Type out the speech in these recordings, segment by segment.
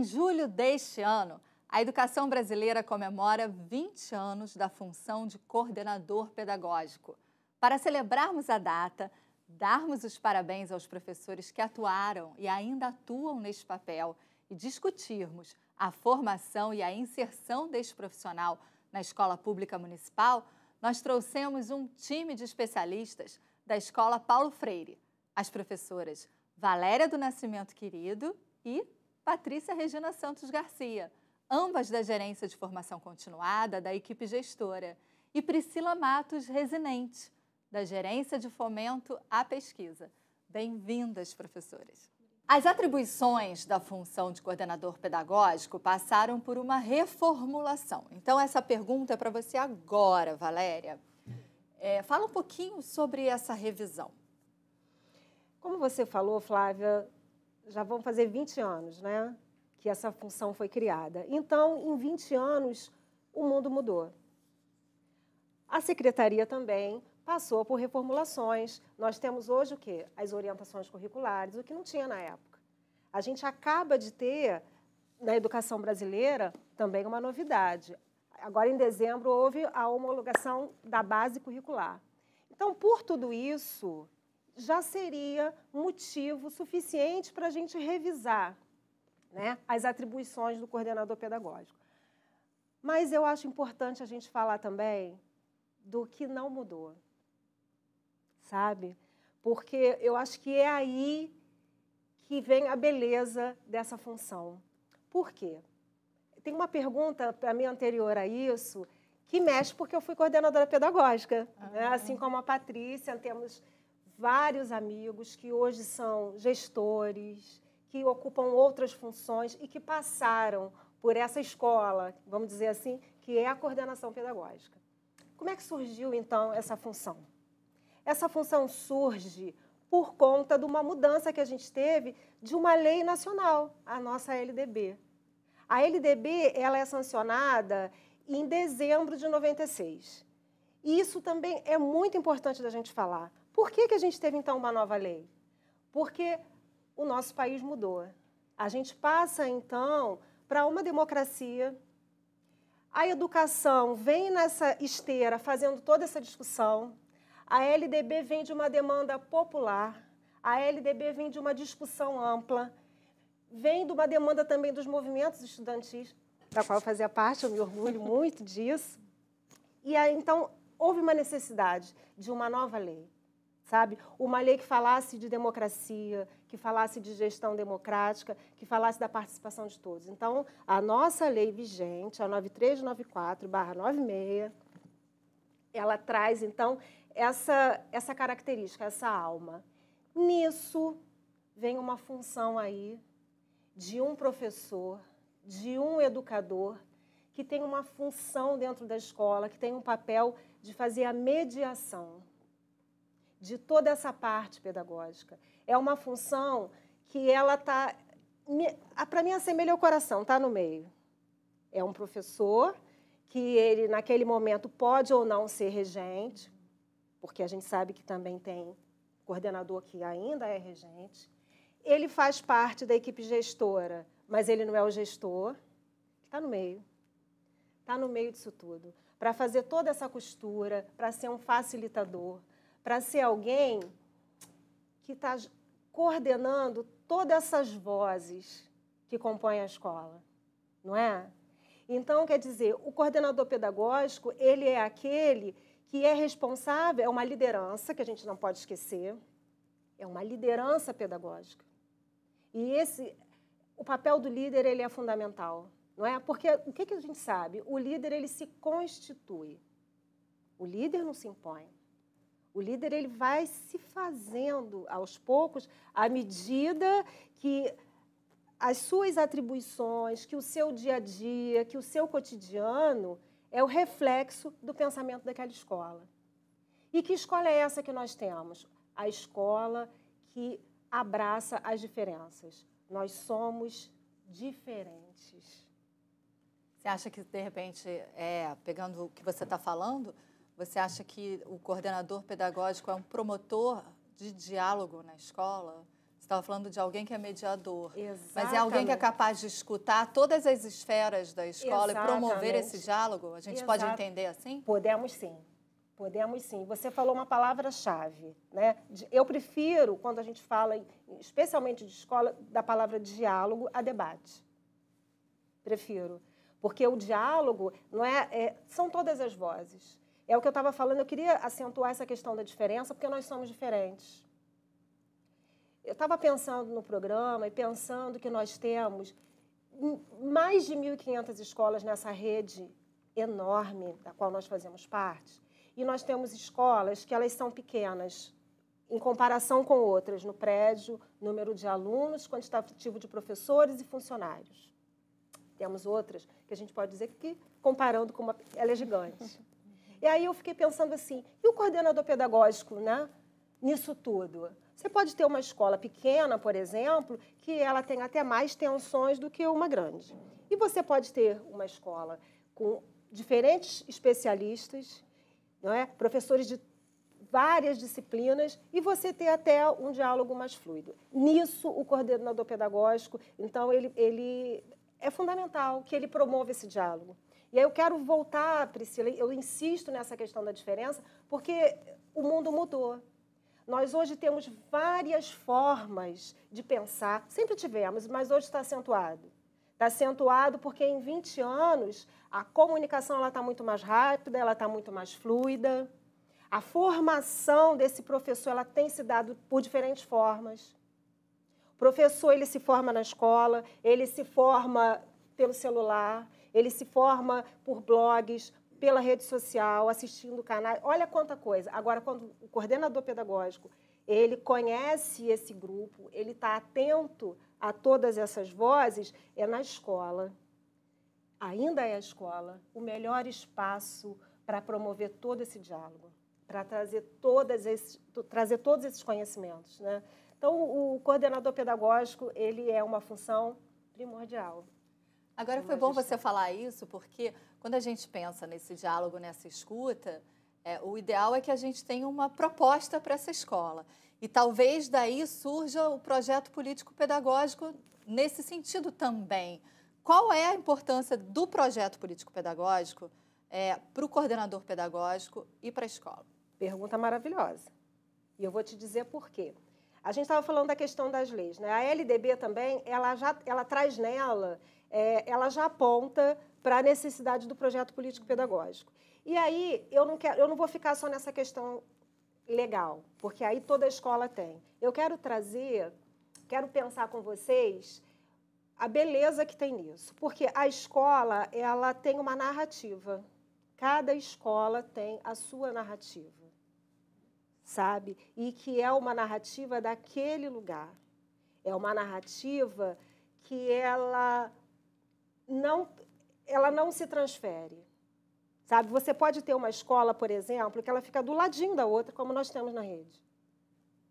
julho deste ano, a educação brasileira comemora 20 anos da função de coordenador pedagógico. Para celebrarmos a data, darmos os parabéns aos professores que atuaram e ainda atuam neste papel e discutirmos a formação e a inserção deste profissional na escola pública municipal, nós trouxemos um time de especialistas da Escola Paulo Freire, as professoras Valéria do Nascimento Querido e Patrícia Regina Santos Garcia, ambas da Gerência de Formação Continuada da equipe gestora, e Priscila Matos Resinente, da Gerência de Fomento à Pesquisa. Bem-vindas, professoras. As atribuições da função de coordenador pedagógico passaram por uma reformulação. Então, essa pergunta é para você agora, Valéria. Fala um pouquinho sobre essa revisão. Como você falou, Flávia, já vão fazer 20 anos, né, que essa função foi criada. Então, em 20 anos, o mundo mudou. A secretaria também passou por reformulações. Nós temos hoje o quê? As orientações curriculares, o que não tinha na época. A gente acaba de ter, na educação brasileira, também uma novidade. Agora, em dezembro, houve a homologação da base curricular. Então, por tudo isso, já seria motivo suficiente para a gente revisar, né, as atribuições do coordenador pedagógico. Mas eu acho importante a gente falar também do que não mudou, sabe? Porque eu acho que é aí que vem a beleza dessa função. Por quê? Tem uma pergunta para mim anterior a isso que mexe porque eu fui coordenadora pedagógica, né? Assim como a Patrícia, temos vários amigos que hoje são gestores, que ocupam outras funções e que passaram por essa escola, vamos dizer assim, que é a coordenação pedagógica. Como é que surgiu, então, essa função? Essa função surge por conta de uma mudança que a gente teve de uma lei nacional, a nossa LDB. A LDB ela é sancionada em dezembro de 96. E isso também é muito importante da gente falar. Por que a gente teve, então, uma nova lei? Porque o nosso país mudou. A gente passa, então, para uma democracia. A educação vem nessa esteira fazendo toda essa discussão. A LDB vem de uma demanda popular. A LDB vem de uma discussão ampla. Vem de uma demanda também dos movimentos estudantis, da qual eu fazia parte, eu me orgulho muito disso. E aí, então, houve uma necessidade de uma nova lei. Sabe? Uma lei que falasse de democracia, que falasse de gestão democrática, que falasse da participação de todos. Então, a nossa lei vigente, a 9394/96, ela traz, então, essa característica, essa alma. Nisso, vem uma função aí de um professor, de um educador, que tem uma função dentro da escola, que tem um papel de fazer a mediação de toda essa parte pedagógica. É uma função que ela está, para mim, assemelha ao coração, está no meio. É um professor que ele, naquele momento, pode ou não ser regente, porque a gente sabe que também tem coordenador que ainda é regente. Ele faz parte da equipe gestora, mas ele não é o gestor. Está no meio. Está no meio disso tudo. Para fazer toda essa costura, para ser um facilitador, para ser alguém que está coordenando todas essas vozes que compõem a escola, não é? Então, quer dizer, o coordenador pedagógico, ele é aquele que é responsável, é uma liderança, que a gente não pode esquecer, é uma liderança pedagógica. E o papel do líder, ele é fundamental, não é? Porque o que a gente sabe? O líder, ele se constitui. O líder não se impõe. O líder ele vai se fazendo aos poucos, à medida que as suas atribuições, que o seu dia a dia, que o seu cotidiano é o reflexo do pensamento daquela escola. E que escola é essa que nós temos? A escola que abraça as diferenças. Nós somos diferentes. Você acha que, de repente, pegando o que você está falando, você acha que o coordenador pedagógico é um promotor de diálogo na escola? Você estava falando de alguém que é mediador. Exatamente. Mas é alguém que é capaz de escutar todas as esferas da escola e promover Exatamente. esse diálogo? A gente pode entender assim? Podemos sim. Podemos sim. Você falou uma palavra-chave, né? Eu prefiro, quando a gente fala, especialmente de escola, da palavra diálogo a debate. Prefiro. Porque o diálogo não são todas as vozes. É o que eu estava falando, eu queria acentuar essa questão da diferença, porque nós somos diferentes. Eu estava pensando no programa e pensando que nós temos mais de 1.500 escolas nessa rede enorme da qual nós fazemos parte. E nós temos escolas que elas são pequenas, em comparação com outras, no prédio, número de alunos, quantitativo de professores e funcionários. Temos outras que a gente pode dizer que, comparando com uma, ela é gigante. E aí eu fiquei pensando assim, e o coordenador pedagógico, né, nisso tudo? Você pode ter uma escola pequena, por exemplo, que ela tem até mais tensões do que uma grande. E você pode ter uma escola com diferentes especialistas, não é? Professores de várias disciplinas, e você ter até um diálogo mais fluido. Nisso, o coordenador pedagógico, então, ele é fundamental que ele promova esse diálogo. E aí eu quero voltar, Priscila, eu insisto nessa questão da diferença, porque o mundo mudou. Nós hoje temos várias formas de pensar, sempre tivemos, mas hoje está acentuado. Está acentuado porque em 20 anos a comunicação está muito mais rápida, ela está muito mais fluida. A formação desse professor ela tem se dado por diferentes formas. O professor ele se forma na escola, ele se forma pelo celular, ele se forma por blogs, pela rede social, assistindo canais, olha quanta coisa. Agora, quando o coordenador pedagógico, ele conhece esse grupo, ele está atento a todas essas vozes, é na escola. Ainda é a escola o melhor espaço para promover todo esse diálogo, para trazer todos esses conhecimentos, né? Então, o coordenador pedagógico, ele é uma função primordial. Agora, foi bom você falar isso, porque quando a gente pensa nesse diálogo, nessa escuta, o ideal é que a gente tenha uma proposta para essa escola. E talvez daí surja o projeto político-pedagógico nesse sentido também. Qual é a importância do projeto político-pedagógico para o coordenador pedagógico e para a escola? Pergunta maravilhosa. E eu vou te dizer por quê. A gente estava falando da questão das leis, né? A LDB também, ela traz nela, ela já aponta para a necessidade do projeto político-pedagógico. E aí, eu não vou ficar só nessa questão legal, porque aí toda escola tem. Eu quero pensar com vocês a beleza que tem nisso, porque a escola, ela tem uma narrativa. Cada escola tem a sua narrativa, sabe? E que é uma narrativa daquele lugar. É uma narrativa que ela não se transfere. Sabe? Você pode ter uma escola, por exemplo, que ela fica do ladinho da outra, como nós temos na rede.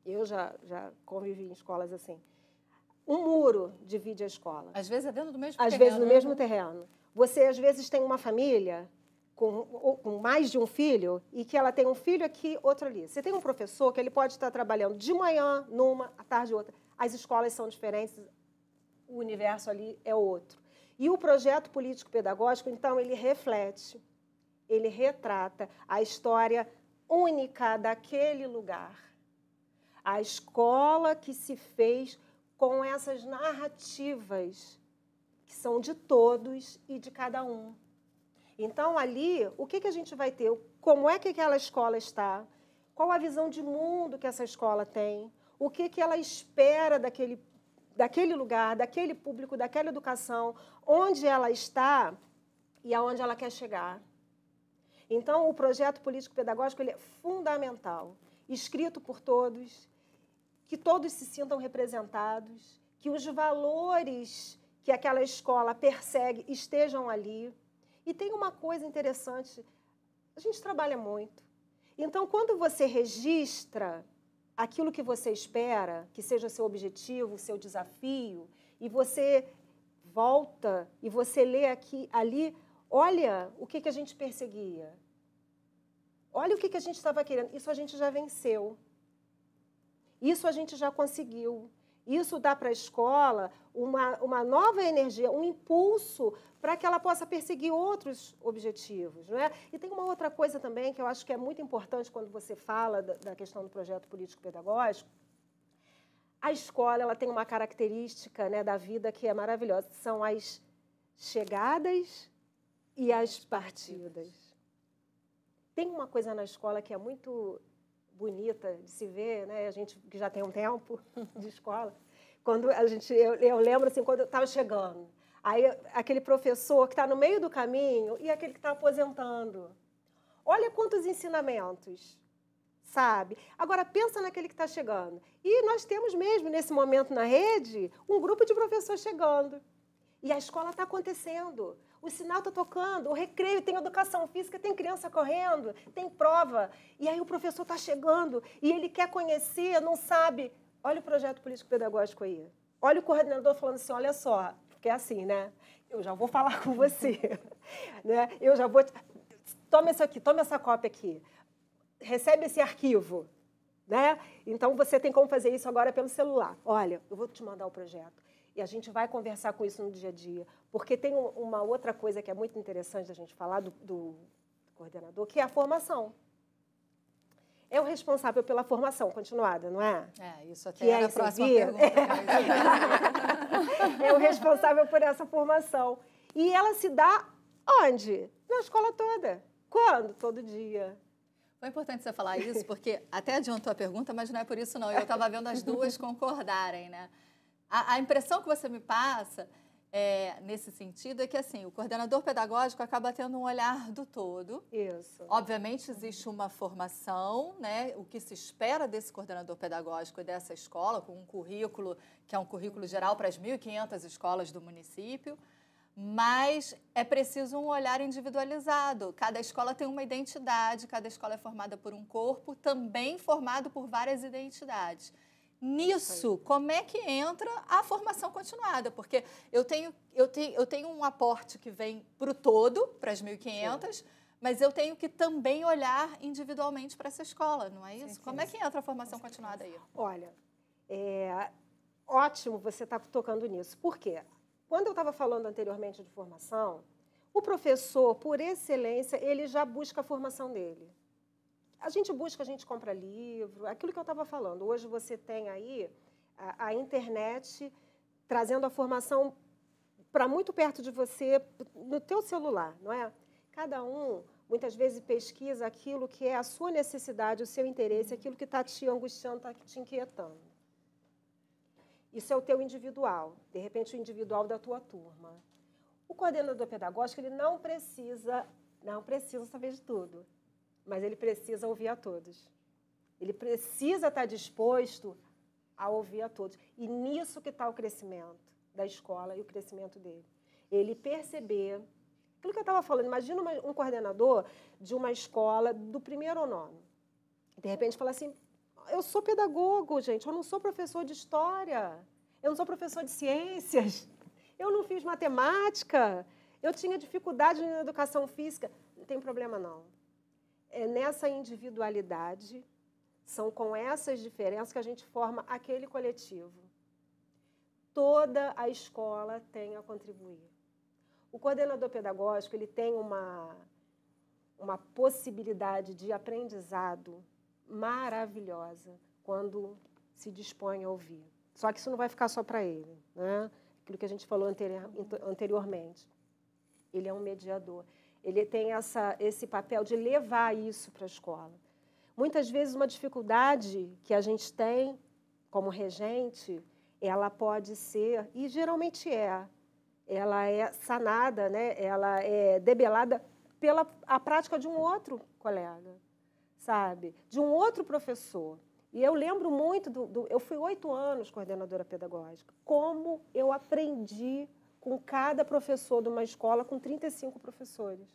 Eu já convivi em escolas assim. Um muro divide a escola. Às vezes é dentro do mesmo terreno. Às vezes no mesmo terreno. Você, às vezes, tem uma família com mais de um filho e que ela tem um filho aqui, outro ali. Você tem um professor que ele pode estar trabalhando de manhã numa, à tarde outra. As escolas são diferentes, o universo ali é outro. E o projeto político-pedagógico, então, ele reflete, ele retrata a história única daquele lugar. A escola que se fez com essas narrativas que são de todos e de cada um. Então, ali, o que a gente vai ter? Como é que aquela escola está? Qual a visão de mundo que essa escola tem? O que ela espera daquele lugar, daquele público, daquela educação, onde ela está e aonde ela quer chegar. Então, o projeto político-pedagógico ele é fundamental, escrito por todos, que todos se sintam representados, que os valores que aquela escola persegue estejam ali. E tem uma coisa interessante, a gente trabalha muito. Então, quando você registra aquilo que você espera, que seja seu objetivo, seu desafio, e você volta e você lê ali, olha o que a gente perseguia. Olha o que a gente estava querendo. Isso a gente já venceu. Isso a gente já conseguiu. Isso dá para a escola uma nova energia, um impulso para que ela possa perseguir outros objetivos, não é? E tem uma outra coisa também que eu acho que é muito importante quando você fala da questão do projeto político-pedagógico. A escola ela tem uma característica, né, da vida que é maravilhosa, são as chegadas e as partidas. Tem uma coisa na escola que é muito bonita de se ver, né? A gente que já tem um tempo de escola, quando eu lembro assim, quando eu estava chegando, aí aquele professor que está no meio do caminho e aquele que está aposentando. Olha quantos ensinamentos, sabe? Agora pensa naquele que está chegando. E nós temos mesmo nesse momento na rede um grupo de professores chegando. E a escola está acontecendo. O sinal está tocando, o recreio, tem educação física, tem criança correndo, tem prova. E aí o professor está chegando e ele quer conhecer, não sabe. Olha o projeto político-pedagógico aí. Olha o coordenador falando assim, olha só, porque é assim, né? Eu já vou falar com você. Né? Eu já vou... Toma isso aqui, toma essa cópia aqui. Recebe esse arquivo. Né? Então, você tem como fazer isso agora pelo celular. Olha, eu vou te mandar o projeto. E a gente vai conversar com isso no dia a dia. Porque tem uma outra coisa que é muito interessante da gente falar do coordenador, que é a formação. É o responsável pela formação continuada, não é? Isso até era a próxima pergunta. É o responsável por essa formação. E ela se dá onde? Na escola toda. Quando? Todo dia. Foi importante você falar isso, porque até adiantou a pergunta, mas não é por isso não. Eu estava vendo as duas concordarem, né? A impressão que você me passa, nesse sentido, é que assim, o coordenador pedagógico acaba tendo um olhar do todo. Isso. Obviamente, existe uma formação, né? O que se espera desse coordenador pedagógico e dessa escola, com um currículo, que é um currículo geral para as 1.500 escolas do município, mas é preciso um olhar individualizado. Cada escola tem uma identidade, cada escola é formada por um corpo, também formado por várias identidades. Nisso, como é que entra a formação continuada? Porque eu tenho um aporte que vem para o todo, para as 1.500, mas eu tenho que também olhar individualmente para essa escola, não é isso? Como é que entra a formação continuada aí? Olha, ótimo você estar tocando nisso. Por quê? Quando eu estava falando anteriormente de formação, o professor, por excelência, ele já busca a formação dele. A gente compra livro, aquilo que eu estava falando. Hoje você tem aí a internet trazendo a formação para muito perto de você, no teu celular, não é? Cada um, muitas vezes, pesquisa aquilo que é a sua necessidade, o seu interesse, aquilo que está te angustiando, está te inquietando. Isso é o teu individual, de repente o individual da tua turma. O coordenador pedagógico, ele não precisa saber de tudo. Mas ele precisa ouvir a todos. Ele precisa estar disposto a ouvir a todos. E nisso que está o crescimento da escola e o crescimento dele. Ele perceber... Aquilo que eu estava falando, imagina um coordenador de uma escola do 1º ao 9º. De repente fala assim, eu sou pedagogo, gente, eu não sou professor de história, eu não sou professor de ciências, eu não fiz matemática, eu tinha dificuldade na educação física. Não tem problema, não. É nessa individualidade, são com essas diferenças que a gente forma aquele coletivo. Toda a escola tem a contribuir. O coordenador pedagógico, ele tem uma possibilidade de aprendizado maravilhosa quando se dispõe a ouvir. Só que isso não vai ficar só para ele, né? Aquilo que a gente falou anteriormente. Ele é um mediador. Ele tem esse papel de levar isso para a escola. Muitas vezes, uma dificuldade que a gente tem como regente, ela pode ser, e geralmente ela é sanada, né? Ela é debelada pela a prática de um outro colega, sabe? De um outro professor. E eu lembro muito, eu fui 8 anos coordenadora pedagógica, como eu aprendi com cada professor de uma escola com 35 professores.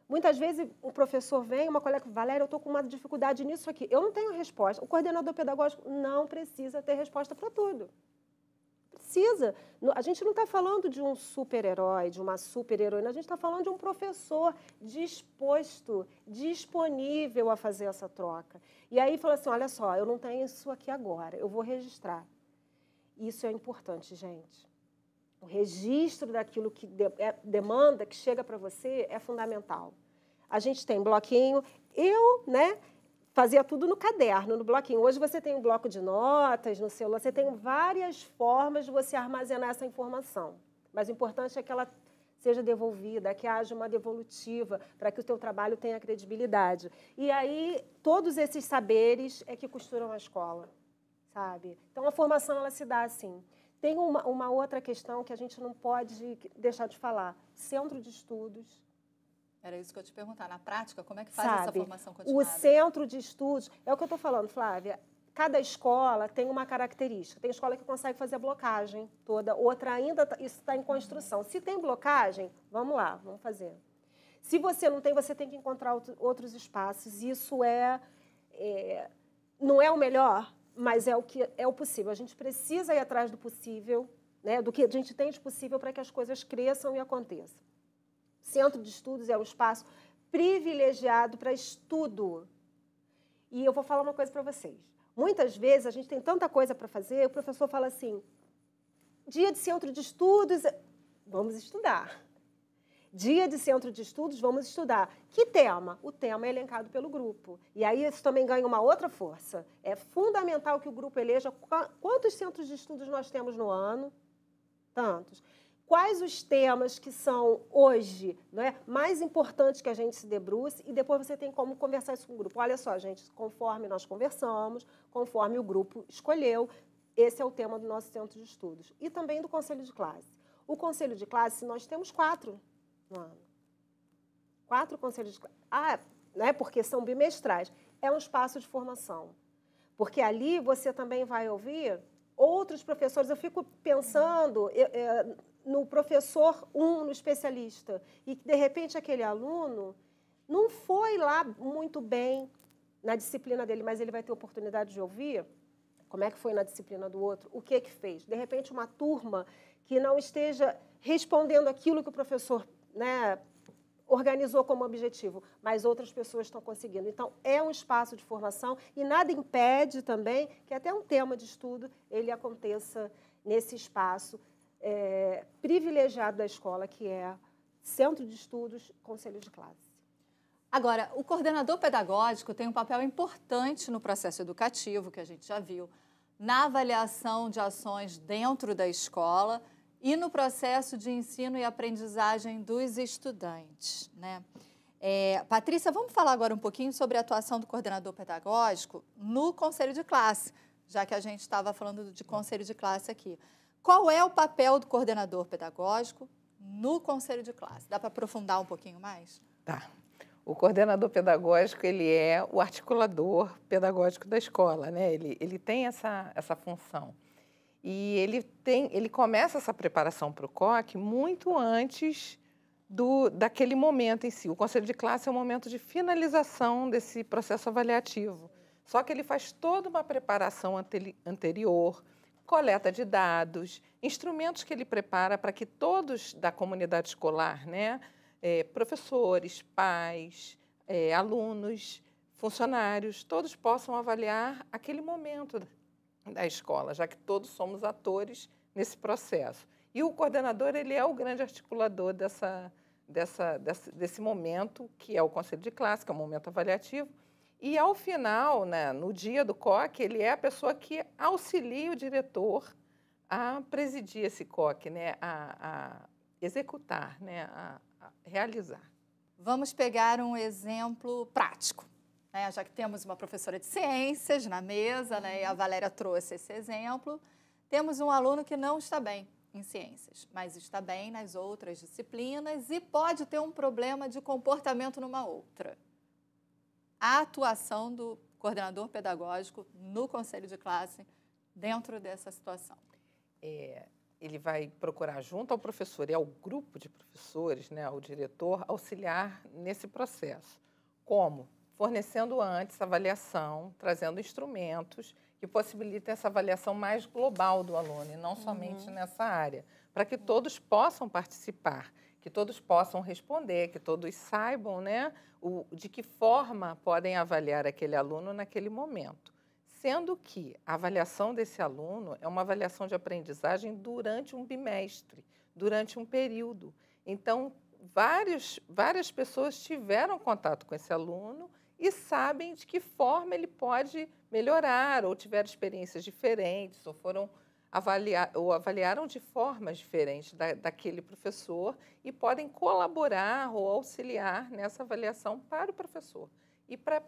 Muitas vezes o professor vem, uma colega, Valéria, eu estou com uma dificuldade nisso aqui. Eu não tenho resposta. O coordenador pedagógico não precisa ter resposta para tudo. precisa. A gente não está falando de um super-herói, de uma super-heroína, a gente está falando de um professor disposto, disponível a fazer essa troca. E aí fala assim, olha só, eu não tenho isso aqui agora, eu vou registrar. Isso é importante, gente. O registro daquilo que demanda, que chega para você, é fundamental. A gente tem bloquinho, fazia tudo no caderno, no bloquinho. Hoje você tem um bloco de notas no celular, você tem várias formas de você armazenar essa informação. Mas o importante é que ela seja devolvida, que haja uma devolutiva, para que o teu trabalho tenha credibilidade. E aí, todos esses saberes é que costuram a escola, sabe? Então, a formação, ela se dá assim. Tem uma outra questão que a gente não pode deixar de falar. Centro de estudos. Era isso que eu ia te perguntar. Na prática, como é que faz essa formação continuada? O centro de estudos, é o que eu estou falando, Flávia, cada escola tem uma característica. Tem escola que consegue fazer a blocagem toda, outra ainda, isso está em construção. Se tem blocagem, vamos lá, vamos fazer. Se você não tem, você tem que encontrar outros espaços. Isso não é o melhor, mas é o possível. A gente precisa ir atrás do possível, né, do que a gente tem de possível para que as coisas cresçam e aconteçam. Centro de estudos é um espaço privilegiado para estudo. E eu vou falar uma coisa para vocês. Muitas vezes a gente tem tanta coisa para fazer, o professor fala assim, dia de centro de estudos, vamos estudar. Dia de centro de estudos, vamos estudar. Que tema? O tema é elencado pelo grupo. E aí isso também ganha uma outra força. É fundamental que o grupo eleja quantos centros de estudos nós temos no ano. Tantos. Quais os temas que são hoje, mais importantes que a gente se debruce, e depois você tem como conversar isso com o grupo. Olha só, gente, conforme nós conversamos, conforme o grupo escolheu, esse é o tema do nosso centro de estudos. E também do conselho de classe. O conselho de classe, nós temos 4 no ano. 4 conselhos de classe. Porque são bimestrais. É um espaço de formação. Porque ali você também vai ouvir outros professores. Eu fico pensando no professor 1, no especialista, e que, de repente, aquele aluno não foi lá muito bem na disciplina dele, mas ele vai ter oportunidade de ouvir como é que foi na disciplina do outro, o que fez. De repente, uma turma que não esteja respondendo aquilo que o professor organizou como objetivo, mas outras pessoas estão conseguindo. Então, é um espaço de formação e nada impede também que até um tema de estudo ele aconteça nesse espaço privilegiado da escola, que é centro de estudos, conselho de classe. Agora, o coordenador pedagógico tem um papel importante no processo educativo, que a gente já viu, na avaliação de ações dentro da escola e no processo de ensino e aprendizagem dos estudantes, né? Patrícia, vamos falar agora um pouquinho sobre a atuação do coordenador pedagógico no conselho de classe, já que a gente estava falando de conselho de classe aqui. Qual é o papel do coordenador pedagógico no conselho de classe? Dá para aprofundar um pouquinho mais? Tá. O coordenador pedagógico, ele é o articulador pedagógico da escola, né? Ele tem essa função. E ele começa essa preparação para o COC muito antes daquele momento em si. O conselho de classe é um momento de finalização desse processo avaliativo. Só que ele faz toda uma preparação anterior, coleta de dados, instrumentos que ele prepara para que todos da comunidade escolar, professores, pais, alunos, funcionários, todos possam avaliar aquele momento da escola, já que todos somos atores nesse processo. E o coordenador, ele é o grande articulador desse momento, que é o conselho de classe, que é o momento avaliativo. E, ao final, no dia do COC, ele é a pessoa que auxilia o diretor a presidir esse COC, a executar, a realizar. Vamos pegar um exemplo prático, já que temos uma professora de ciências na mesa, e a Valéria trouxe esse exemplo. Temos um aluno que não está bem em ciências, mas está bem nas outras disciplinas e pode ter um problema de comportamento numa outra. A atuação do coordenador pedagógico no conselho de classe dentro dessa situação. Ele vai procurar, junto ao professor e ao grupo de professores, ao diretor, auxiliar nesse processo. Como? Fornecendo antes avaliação, trazendo instrumentos que possibilitem essa avaliação mais global do aluno, e não somente nessa área, para que todos possam participar, que todos possam responder, que todos saibam, né, de que forma podem avaliar aquele aluno naquele momento. Sendo que a avaliação desse aluno é uma avaliação de aprendizagem durante um bimestre, durante um período. Então, várias pessoas tiveram contato com esse aluno e sabem de que forma ele pode melhorar, ou tiveram experiências diferentes, ou avaliaram de formas diferentes daquele professor e podem colaborar ou auxiliar nessa avaliação para o professor. E para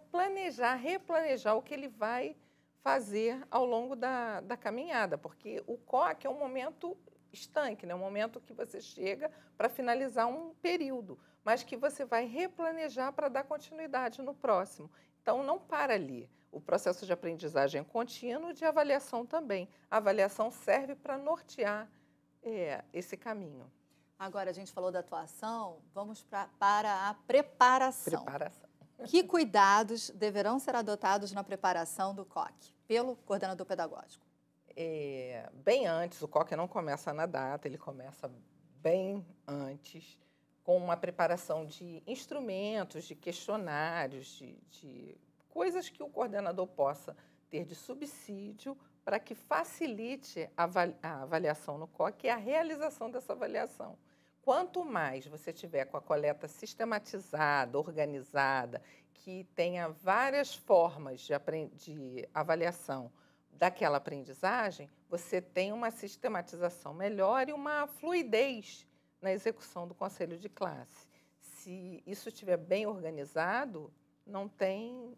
replanejar o que ele vai fazer ao longo da caminhada, porque o COC é um momento estanque, né? Um momento que você chega para finalizar um período, mas que você vai replanejar para dar continuidade no próximo. Então, não para ali. O processo de aprendizagem é contínuo, de avaliação também. A avaliação serve para nortear esse caminho. Agora, a gente falou da atuação, vamos para a preparação. Que cuidados deverão ser adotados na preparação do COC pelo coordenador pedagógico? Bem antes, o COC não começa na data, ele começa bem antes, com uma preparação de instrumentos, de questionários, de coisas que o coordenador possa ter de subsídio para que facilite a avaliação no COC e a realização dessa avaliação. Quanto mais você tiver com a coleta sistematizada, organizada, que tenha várias formas de avaliação daquela aprendizagem, você tem uma sistematização melhor e uma fluidez na execução do conselho de classe. Se isso estiver bem organizado, não tem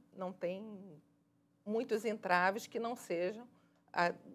muitos entraves que não sejam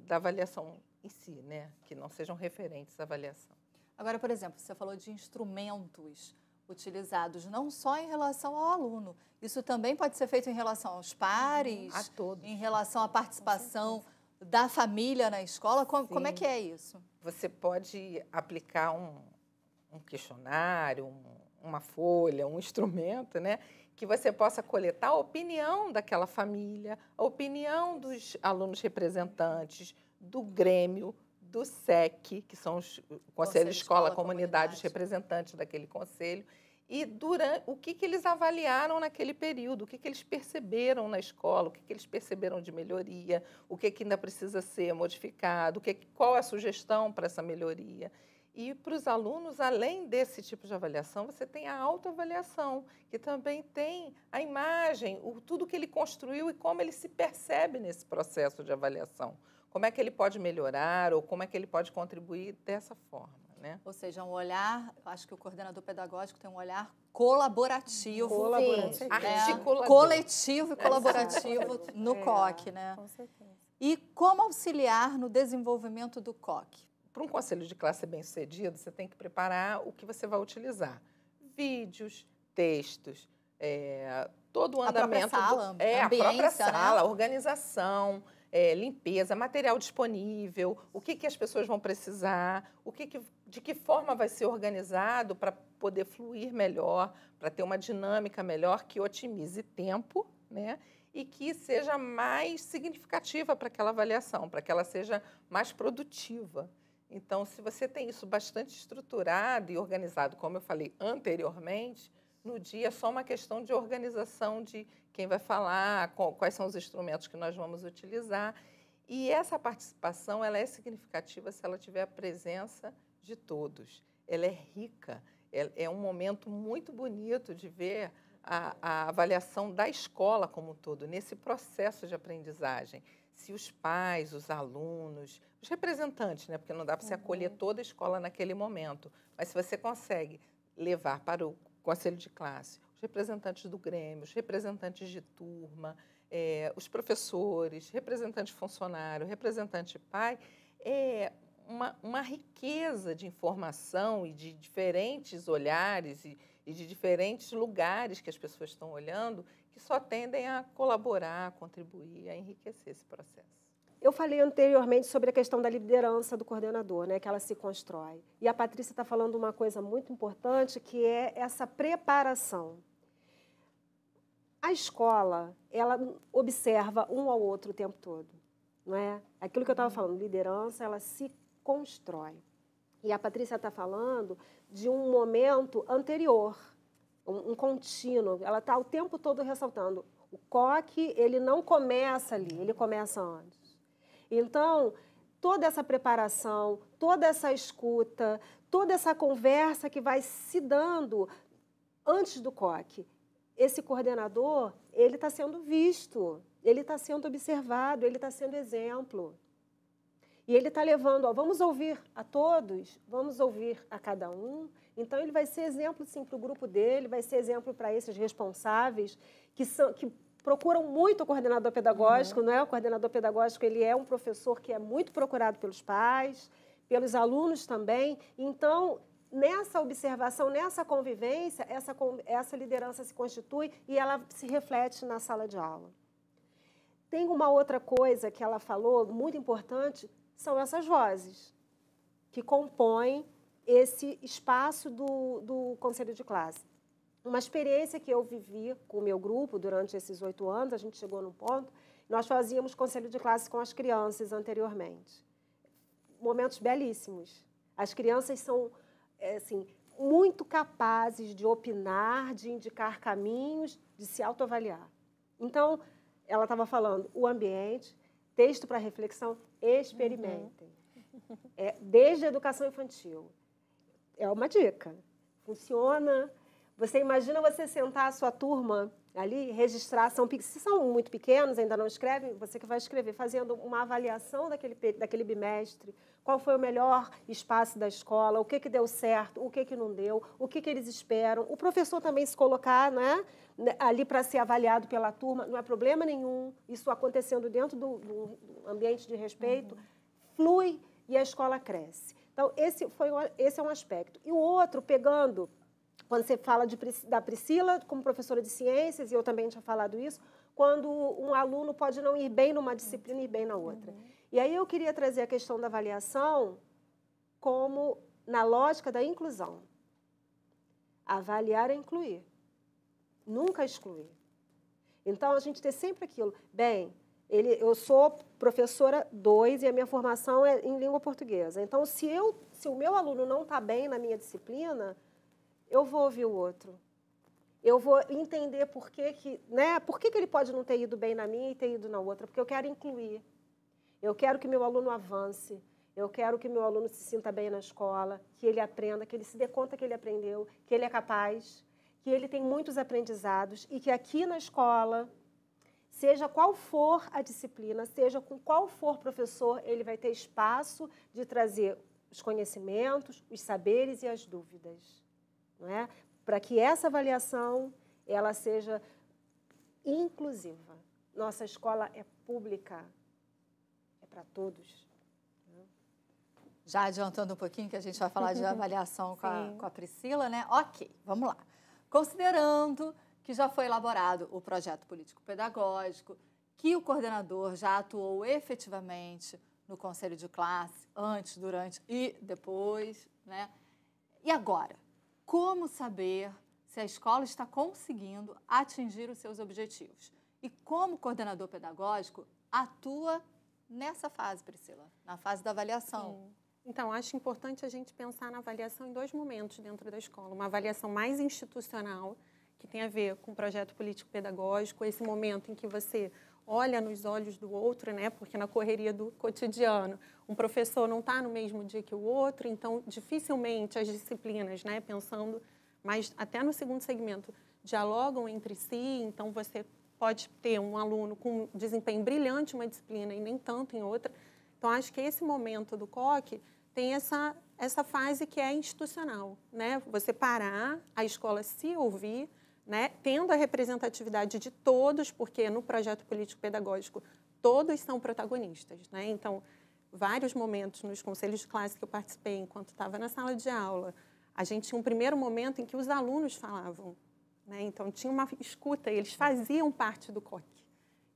da avaliação em si, né? Que não sejam referentes à avaliação. Agora, por exemplo, você falou de instrumentos utilizados não só em relação ao aluno, isso também pode ser feito em relação aos pares, a todos, em relação à participação da família na escola. Como é que é isso? Você pode aplicar um questionário, uma folha, um instrumento, né, que você possa coletar a opinião daquela família, a opinião dos alunos representantes, do Grêmio, do SEC, que são os Conselho Escola, Comunidade, os representantes daquele conselho, e o que eles avaliaram naquele período, o que eles perceberam na escola, o que eles perceberam de melhoria, o que ainda precisa ser modificado, qual é a sugestão para essa melhoria. E para os alunos, além desse tipo de avaliação, você tem a autoavaliação, que também tem a imagem, tudo que ele construiu e como ele se percebe nesse processo de avaliação. Como é que ele pode melhorar ou como é que ele pode contribuir dessa forma, né? Ou seja, um olhar, acho que o coordenador pedagógico tem um olhar colaborativo. Articulador. Coletivo e colaborativo no COC, né? Com certeza. E como auxiliar no desenvolvimento do COC? Para um conselho de classe bem-sucedido, você tem que preparar o que você vai utilizar. Vídeos, textos, todo o andamento. A própria sala, a própria sala, né? Organização, limpeza, material disponível, o que as pessoas vão precisar, de que forma vai ser organizado para poder fluir melhor, para ter uma dinâmica melhor que otimize tempo, né? E que seja mais significativa para aquela avaliação, para que ela seja mais produtiva. Então, se você tem isso bastante estruturado e organizado, como eu falei anteriormente, no dia é só uma questão de organização de quem vai falar, quais são os instrumentos que nós vamos utilizar. E essa participação ela é significativa se ela tiver a presença de todos. Ela é rica, é um momento muito bonito de ver a avaliação da escola como um todo, nesse processo de aprendizagem. Se os pais, os alunos, os representantes, né? Porque não dá para você acolher toda a escola naquele momento, mas se você consegue levar para o conselho de classe os representantes do Grêmio, os representantes de turma, os professores, representante funcionário, representante pai, uma riqueza de informação e de diferentes olhares e de diferentes lugares que as pessoas estão olhando, que só tendem a colaborar, a contribuir, a enriquecer esse processo. Eu falei anteriormente sobre a questão da liderança do coordenador, né, que ela se constrói. E a Patrícia está falando uma coisa muito importante, que é essa preparação. A escola, ela observa um ao outro o tempo todo. não é? Aquilo que eu estava falando, liderança, ela se constrói. E a Patrícia está falando de um momento anterior, um contínuo. Ela está o tempo todo ressaltando. O coque, ele não começa ali, ele começa antes. Então, toda essa preparação, toda essa escuta, toda essa conversa que vai se dando antes do coque, esse coordenador, ele está sendo visto, ele está sendo observado, ele está sendo exemplo. E ele está levando, ó, vamos ouvir a todos, vamos ouvir a cada um. Então, ele vai ser exemplo, sim, para o grupo dele, vai ser exemplo para esses responsáveis que procuram muito o coordenador pedagógico, não é? O coordenador pedagógico, ele é um professor que é muito procurado pelos pais, pelos alunos também. Então, nessa observação, nessa convivência, essa liderança se constitui e ela se reflete na sala de aula. Tem uma outra coisa que ela falou, muito importante, são essas vozes que compõem esse espaço do conselho de classe. Uma experiência que eu vivi com o meu grupo durante esses 8 anos, a gente chegou num ponto, nós fazíamos conselho de classe com as crianças anteriormente. Momentos belíssimos. As crianças são, assim, muito capazes de opinar, de indicar caminhos, de se autoavaliar. Então, ela estava falando o ambiente, texto para reflexão, experimentem. Desde a educação infantil. É uma dica. Funciona. Você imagina você sentar a sua turma ali, registrar, se são muito pequenos, ainda não escrevem, você que vai escrever, fazendo uma avaliação daquele bimestre, qual foi o melhor espaço da escola, o que deu certo, o que não deu, o que eles esperam. O professor também se colocar, né, ali para ser avaliado pela turma, não é problema nenhum, isso acontecendo dentro do ambiente de respeito, flui e a escola cresce. Então, esse é um aspecto. E o outro, pegando, quando você fala da Priscila como professora de ciências, e eu também tinha falado isso, quando um aluno pode não ir bem numa disciplina e ir bem na outra. E aí eu queria trazer a questão da avaliação como na lógica da inclusão. Avaliar é incluir, nunca excluir. Então, a gente tem sempre aquilo. Bem, eu sou professora 2 e a minha formação é em língua portuguesa. Então, se o meu aluno não está bem na minha disciplina, eu vou ouvir o outro. Eu vou entender por que ele pode não ter ido bem na minha e ter ido na outra, porque eu quero incluir. Eu quero que meu aluno avance, eu quero que meu aluno se sinta bem na escola, que ele aprenda, que ele se dê conta que ele aprendeu, que ele é capaz, que ele tem muitos aprendizados e que aqui na escola, seja qual for a disciplina, seja com qual for professor, ele vai ter espaço de trazer os conhecimentos, os saberes e as dúvidas. Não é? Para que essa avaliação ela seja inclusiva. Nossa escola é pública, é para todos. Já adiantando um pouquinho que a gente vai falar de avaliação com a Priscila, né? Ok, vamos lá. Considerando que já foi elaborado o projeto político-pedagógico, que o coordenador já atuou efetivamente no conselho de classe, antes, durante e depois, né? E agora? Como saber se a escola está conseguindo atingir os seus objetivos? E como o coordenador pedagógico atua nessa fase, Priscila, na fase da avaliação? Sim. Então, acho importante a gente pensar na avaliação em 2 momentos dentro da escola. Uma avaliação mais institucional, que tem a ver com o projeto político-pedagógico, esse momento em que você olha nos olhos do outro, né? Porque na correria do cotidiano, um professor não está no mesmo dia que o outro, então dificilmente as disciplinas, né? Pensando, mas até no segundo segmento, dialogam entre si, então você pode ter um aluno com desempenho brilhante em uma disciplina e nem tanto em outra. Então, acho que esse momento do COC tem essa fase que é institucional, né? Você parar, a escola se ouvir, né? Tendo a representatividade de todos, porque no projeto político-pedagógico todos são protagonistas, né? Então, vários momentos nos conselhos de classe que eu participei, enquanto estava na sala de aula, a gente tinha um primeiro momento em que os alunos falavam, né? Então, tinha uma escuta, eles faziam parte do COC.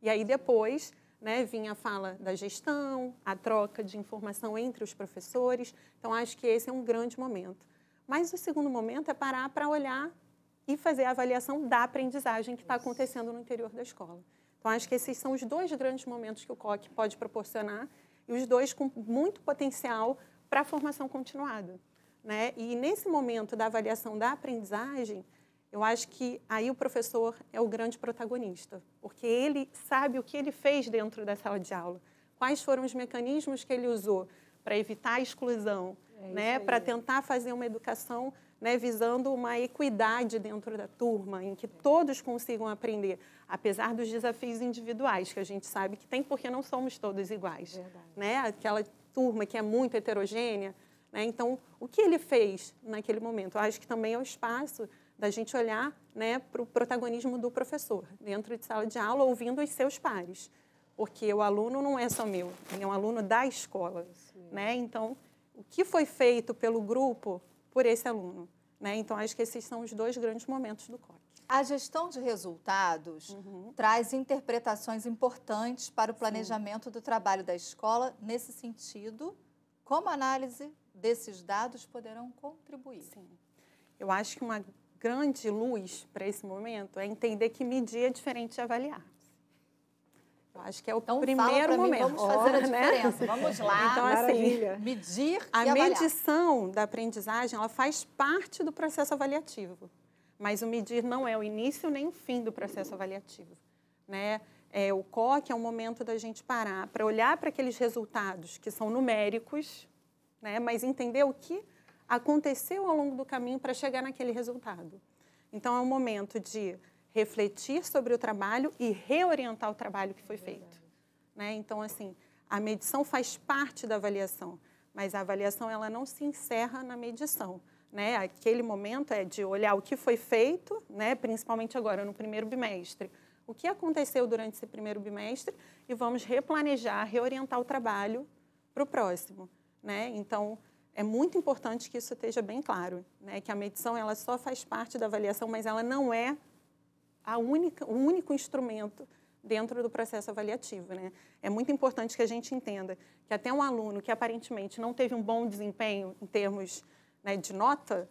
E aí, depois, né, vinha a fala da gestão, a troca de informação entre os professores. Então, acho que esse é um grande momento. Mas o segundo momento é parar para olhar e fazer a avaliação da aprendizagem que está acontecendo no interior da escola. Então, acho que esses são os dois grandes momentos que o COC pode proporcionar e os dois com muito potencial para a formação continuada, né? E nesse momento da avaliação da aprendizagem, eu acho que aí o professor é o grande protagonista, porque ele sabe o que ele fez dentro da sala de aula, quais foram os mecanismos que ele usou para evitar a exclusão, né? Para tentar fazer uma educação, né, visando uma equidade dentro da turma, em que todos consigam aprender, apesar dos desafios individuais, que a gente sabe que tem, porque não somos todos iguais. Né? Aquela turma que é muito heterogênea. Né? Então, o que ele fez naquele momento? Eu acho que também é o espaço da gente olhar, né, para o protagonismo do professor, dentro de sala de aula, ouvindo os seus pares. Porque o aluno não é só meu, ele é um aluno da escola. Né? Então, o que foi feito pelo grupo por esse aluno? Né? Então, acho que esses são os dois grandes momentos do COC. A gestão de resultados traz interpretações importantes para o planejamento do trabalho da escola. Nesse sentido, como a análise desses dados poderão contribuir? Sim. Eu acho que uma grande luz para esse momento é entender que medir é diferente de avaliar. Eu acho que é o primeiro momento. Vamos fazer a diferença. Vamos lá. Então, assim, medir e a avaliar. medição da aprendizagem, ela faz parte do processo avaliativo. Mas o medir não é o início nem o fim do processo avaliativo. Né? O COC é um momento da gente parar para olhar para aqueles resultados que são numéricos, né? Mas entender o que aconteceu ao longo do caminho para chegar naquele resultado. Então, é um momento de refletir sobre o trabalho e reorientar o trabalho que foi feito. Né? Então, assim, a medição faz parte da avaliação, mas a avaliação ela não se encerra na medição. Né? Aquele momento é de olhar o que foi feito, né? Principalmente agora, no primeiro bimestre. O que aconteceu durante esse primeiro bimestre e vamos replanejar, reorientar o trabalho para o próximo. Né? Então, é muito importante que isso esteja bem claro, né? Que a medição ela só faz parte da avaliação, mas ela não é o único instrumento dentro do processo avaliativo. Né? É muito importante que a gente entenda que até um aluno que aparentemente não teve um bom desempenho em termos, né, de nota,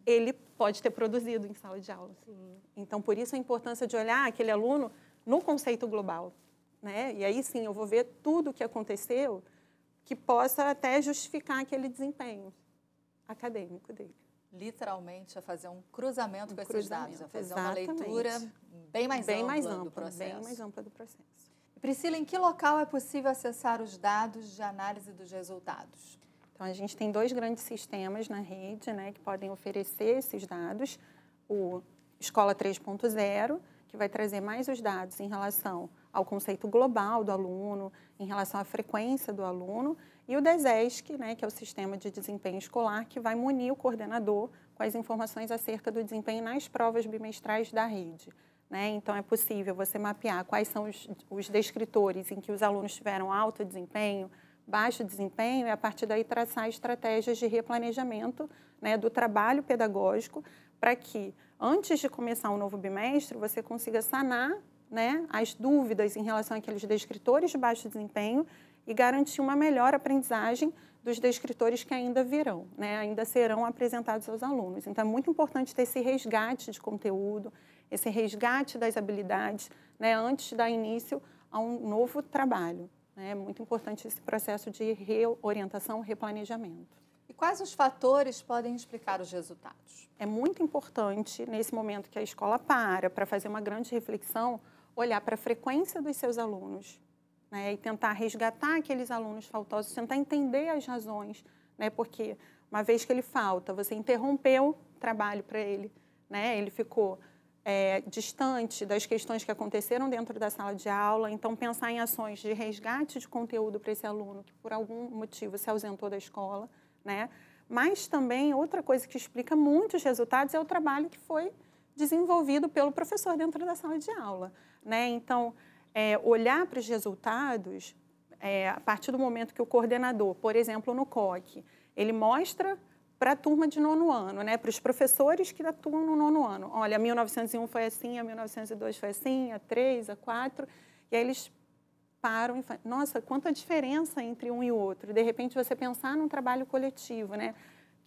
ele pode ter produzido em sala de aula. Então, por isso a importância de olhar aquele aluno no conceito global. Né? E aí sim, eu vou ver tudo o que aconteceu que possa até justificar aquele desempenho acadêmico dele. Literalmente, a fazer um cruzamento com esses dados, a fazer uma leitura bem mais ampla do processo. Bem mais ampla do processo. Priscila, em que local é possível acessar os dados de análise dos resultados? Então, a gente tem dois grandes sistemas na rede, né, que podem oferecer esses dados. O Escola 3.0, que vai trazer mais os dados em relação ao conceito global do aluno, em relação à frequência do aluno, e o DESESC, né, que é o Sistema de Desempenho Escolar, que vai munir o coordenador com as informações acerca do desempenho nas provas bimestrais da rede. Né? Então, é possível você mapear quais são os descritores em que os alunos tiveram alto desempenho, baixo desempenho, e a partir daí traçar estratégias de replanejamento, né, do trabalho pedagógico para que, antes de começar um novo bimestre, você consiga sanar, né, as dúvidas em relação àqueles descritores de baixo desempenho e garantir uma melhor aprendizagem dos descritores que ainda virão, né, ainda serão apresentados aos alunos. Então, é muito importante ter esse resgate de conteúdo, esse resgate das habilidades, né, antes de dar início a um novo trabalho. É muito importante esse processo de reorientação, replanejamento. E quais os fatores podem explicar os resultados? É muito importante, nesse momento que a escola para fazer uma grande reflexão, olhar para a frequência dos seus alunos, né, e tentar resgatar aqueles alunos faltosos, tentar entender as razões, né, porque uma vez que ele falta, você interrompeu o trabalho para ele, né, ele ficou distante das questões que aconteceram dentro da sala de aula, então pensar em ações de resgate de conteúdo para esse aluno que por algum motivo se ausentou da escola, né? Mas também outra coisa que explica muitos resultados é o trabalho que foi desenvolvido pelo professor dentro da sala de aula, né? Então, olhar para os resultados, a partir do momento que o coordenador, por exemplo, no COC, ele mostra para a turma de 9º ano, né? Para os professores que atuam no 9º ano. Olha, a 1901 foi assim, a 1902 foi assim, a 3, a 4. E aí eles param e falam, nossa, quanta diferença entre um e o outro. De repente, você pensar num trabalho coletivo, né?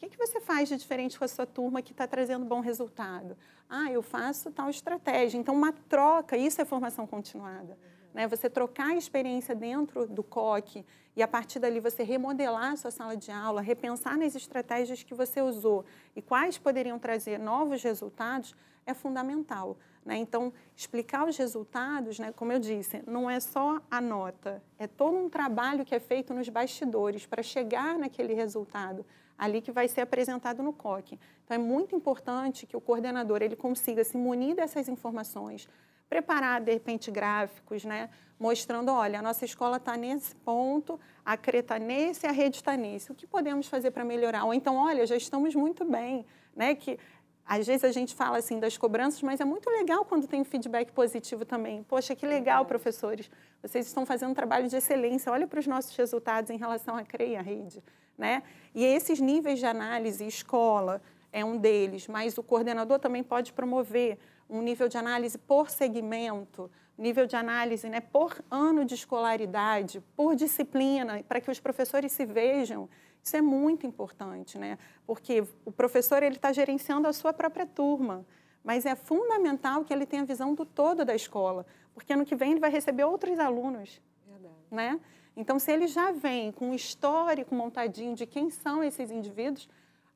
O que você faz de diferente com a sua turma que está trazendo bom resultado? Ah, eu faço tal estratégia. Então, uma troca, isso é formação continuada. Né? Você trocar a experiência dentro do COC e, a partir dali, você remodelar a sua sala de aula, repensar nas estratégias que você usou e quais poderiam trazer novos resultados, é fundamental. Né? Então, explicar os resultados, né, como eu disse, não é só a nota, é todo um trabalho que é feito nos bastidores para chegar naquele resultado ali que vai ser apresentado no COC. Então, é muito importante que o coordenador ele consiga se munir dessas informações, preparar, de repente, gráficos, né, mostrando, olha, a nossa escola está nesse ponto, a CRE está nesse, a rede está nesse. O que podemos fazer para melhorar? Ou então, olha, já estamos muito bem, né, que às vezes a gente fala assim das cobranças, mas é muito legal quando tem um feedback positivo também. Poxa, que legal, professores. Vocês estão fazendo um trabalho de excelência. Olha para os nossos resultados em relação à CRE e à rede. Né? E esses níveis de análise, escola é um deles, mas o coordenador também pode promover um nível de análise por segmento, nível de análise, né, por ano de escolaridade, por disciplina, para que os professores se vejam. Isso é muito importante, né? Porque o professor está gerenciando a sua própria turma, mas é fundamental que ele tenha a visão do todo da escola, porque ano que vem ele vai receber outros alunos. Verdade. Né? Então, se ele já vem com um histórico montadinho de quem são esses indivíduos,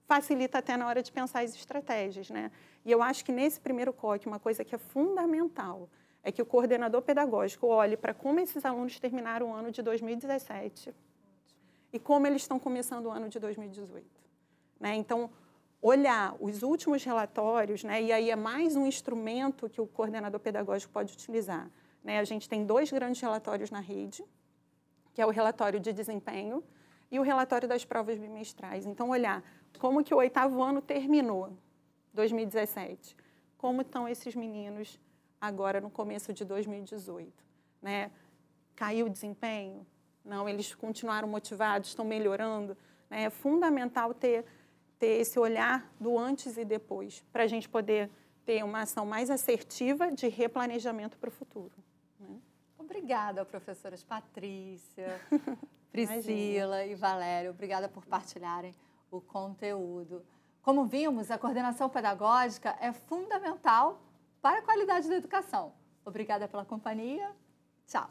facilita até na hora de pensar as estratégias. Né? E eu acho que nesse primeiro COC, uma coisa que é fundamental é que o coordenador pedagógico olhe para como esses alunos terminaram o ano de 2017 e como eles estão começando o ano de 2018. Né? Então, olhar os últimos relatórios, né? E aí é mais um instrumento que o coordenador pedagógico pode utilizar. Né? A gente tem 2 grandes relatórios na rede, que é o relatório de desempenho e o relatório das provas bimestrais. Então, olhar como que o 8º ano terminou, 2017. Como estão esses meninos agora no começo de 2018? Né? Caiu o desempenho? Não, eles continuaram motivados, estão melhorando. Né? É fundamental ter esse olhar do antes e depois, para a gente poder ter uma ação mais assertiva de replanejamento para o futuro. Né? Obrigada, professoras Patrícia, Priscila e Valério. Obrigada por partilharem o conteúdo. Como vimos, a coordenação pedagógica é fundamental para a qualidade da educação. Obrigada pela companhia. Tchau.